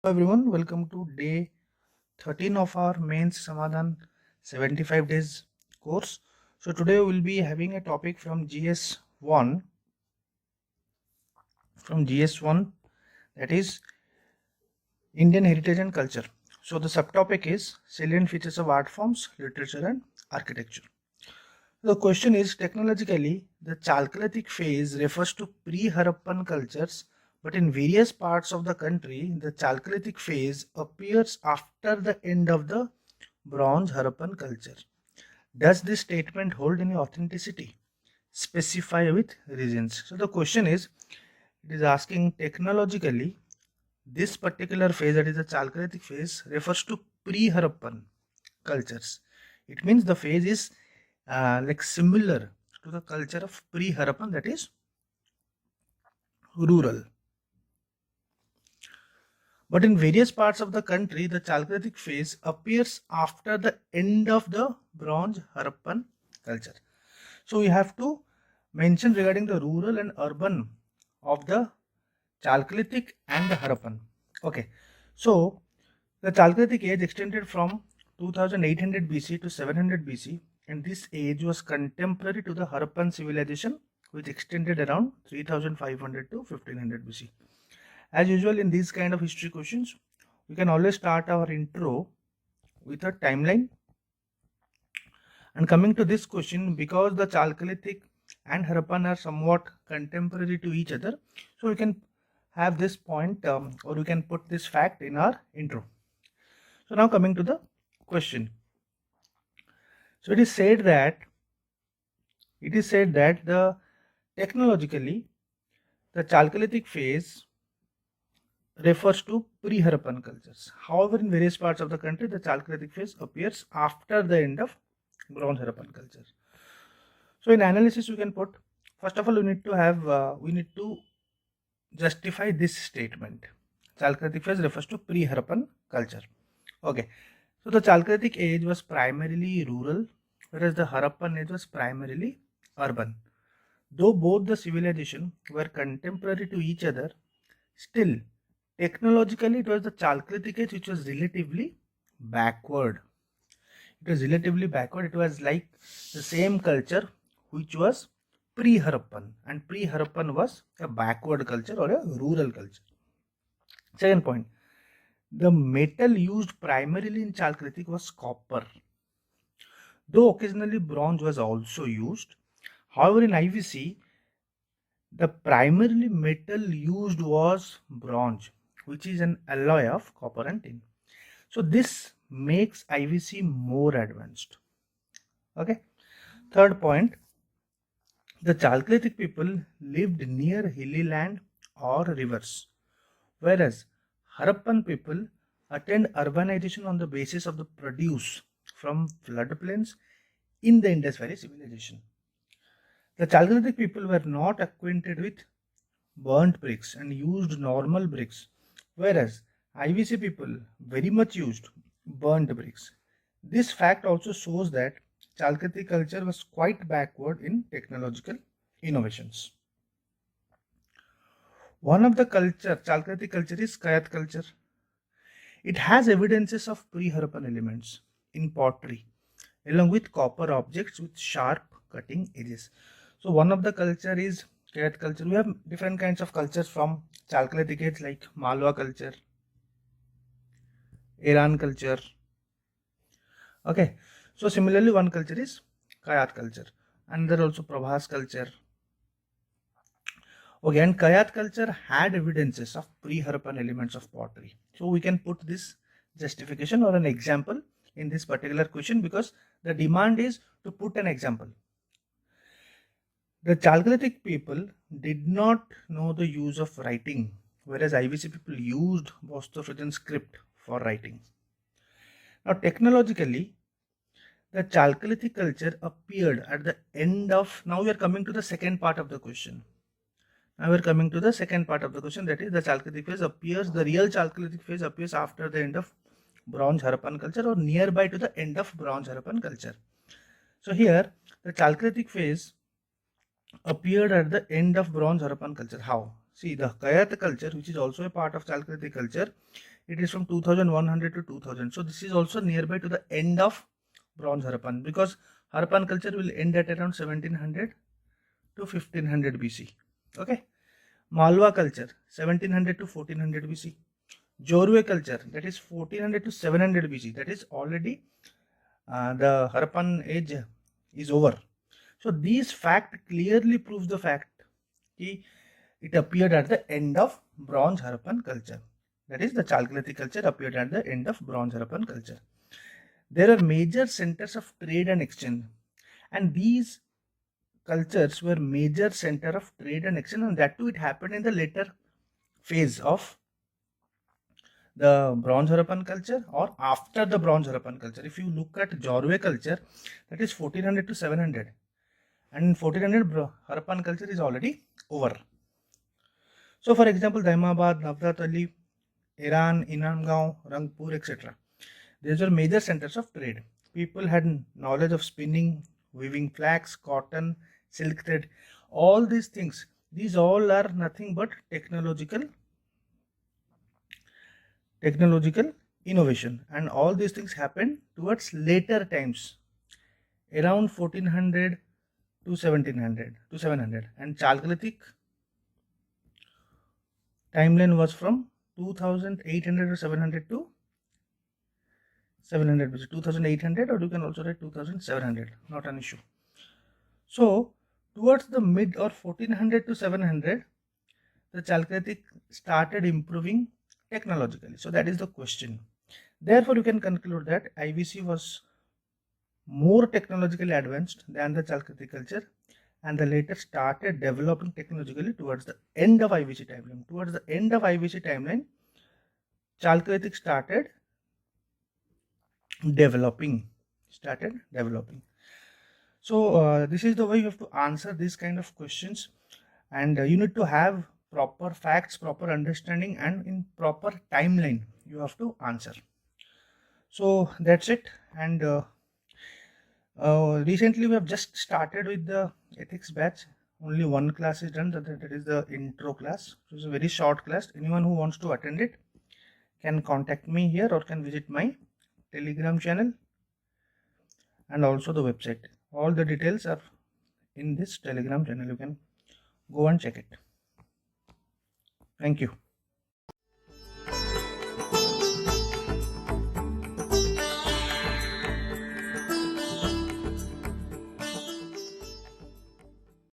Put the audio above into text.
Everyone, welcome to day 13 of our mains Samadhaan 75 days course. So today we will be having a topic from GS1 that is Indian heritage and culture. So the subtopic is salient features of art forms, literature and architecture. The question is, technologically, the Chalcolithic phase refers to pre-Harappan cultures, but in various parts of the country, the Chalcolithic phase appears after the end of the Bronze Harappan culture. Does this statement hold any authenticity? Specify with reasons. So the question is, it is asking technologically, this particular phase, that is the Chalcolithic phase, refers to pre-Harappan cultures. It means the phase is like similar to the culture of pre-Harappan, that is rural. But in various parts of the country, the Chalcolithic phase appears after the end of the Bronze Harappan culture. So we have to mention regarding the rural and urban of the Chalcolithic and the Harappan. Okay, so the Chalcolithic age extended from 2800 BC to 700 BC, and this age was contemporary to the Harappan civilization, which extended around 3500 to 1500 BC. As usual in these kind of history questions, we can always start our intro with a timeline. And coming to this question, because the Chalcolithic and Harappan are somewhat contemporary to each other, so we can have this point or we can put this fact in our intro. So now coming to the question. So it is said that the technologically the Chalcolithic phase refers to pre-Harappan cultures. However, in various parts of the country, the Chalcolithic phase appears after the end of Bronze Harappan culture. So in analysis, we can put, first of all, we need to justify this statement. Chalcolithic phase refers to pre-Harappan culture. Okay, so the Chalcolithic age was primarily rural, whereas the Harappan age was primarily urban. Though both the civilization were contemporary to each other, still technologically it was the Chalcolithic age which was relatively backward. It was relatively backward. It was like the same culture which was pre-Harappan, and pre-Harappan was a backward culture or a rural culture. Second point, the metal used primarily in Chalcolithic was copper, though occasionally bronze was also used. However, in IVC, the primarily metal used was bronze, which is an alloy of copper and tin. So this makes IVC more advanced. Okay. Third point, the Chalcolithic people lived near hilly land or rivers, whereas Harappan people attained urbanization on the basis of the produce from floodplains in the Indus Valley civilization. The Chalcolithic people were not acquainted with burnt bricks and used normal bricks, whereas IVC people very much used burnt bricks. This fact also shows that Chalcolithic culture was quite backward in technological innovations. One of the Chalcolithic culture is Kayat culture. It has evidences of pre-Harappan elements in pottery, along with copper objects with sharp cutting edges. So one of the culture is Kayat culture. We have different kinds of cultures from Chalcolithic age, like Malwa culture, Iran culture. Okay, so similarly one culture is Kayat culture, and there also Prabhas culture. Okay, and Kayat culture had evidences of pre-Harappan elements of pottery. So we can put this justification or an example in this particular question, because the demand is to put an example. The Chalcolithic people did not know the use of writing, whereas IVC people used Bostophian script for writing. Now technologically, the Chalcolithic culture appeared at the end of, now we are coming to the second part of the question. That is the Chalcolithic phase appears, the real Chalcolithic phase appears after the end of Bronze Harappan culture or nearby to the end of Bronze Harappan culture. So here, the Chalcolithic phase appeared at the end of Bronze Harappan culture. How? See, the Kayat culture, which is also a part of Chalcolithic culture, it is from 2100 to 2000. So this is also nearby to the end of Bronze Harappan, because Harappan culture will end at around 1700 to 1500 BC. Okay. Malwa culture 1700 to 1400 BC. Jorwe culture, that is 1400 to 700 BC. That is already the Harappan age is over. So these fact clearly proves the fact that it appeared at the end of Bronze Harappan culture. That is, the Chalcolithic culture appeared at the end of Bronze Harappan culture. There are major centers of trade and exchange, and these cultures were major center of trade and exchange, and that too it happened in the later phase of the Bronze Harappan culture or after the Bronze Harappan culture. If you look at Jorwe culture, that is 1400 to 700, and in 1400 Harappan culture is already over. So for example, Daimabad, Navdat Ali, Iran, Inamgaon, Rangpur, etc. These are major centers of trade. People had knowledge of spinning, weaving flax, cotton, silk thread, all these things. These all are nothing but technological innovation, and all these things happened towards later times, around 1400 to 1700 to 700, and Chalcolithic timeline was from 2800 to 700 to 700 BC, 2800, or you can also write 2700, not an issue. So towards the mid or 1400 to 700, the Chalcolithic started improving technologically. So that is the question. Therefore, you can conclude that IVC was more technologically advanced than the Chalcolithic culture, and the later started developing technologically towards the end of IVC timeline. Towards the end of IVC timeline, Chalcolithic started developing. So this is the way you have to answer this kind of questions, and you need to have proper facts, proper understanding, and in proper timeline you have to answer. So that's it. And recently we have just started with the ethics batch. Only one class is done, that is the intro class. So it's a very short class. Anyone who wants to attend it can contact me here or can visit my Telegram channel and also the website. All the details are in this Telegram channel. You can go and check it. Thank you.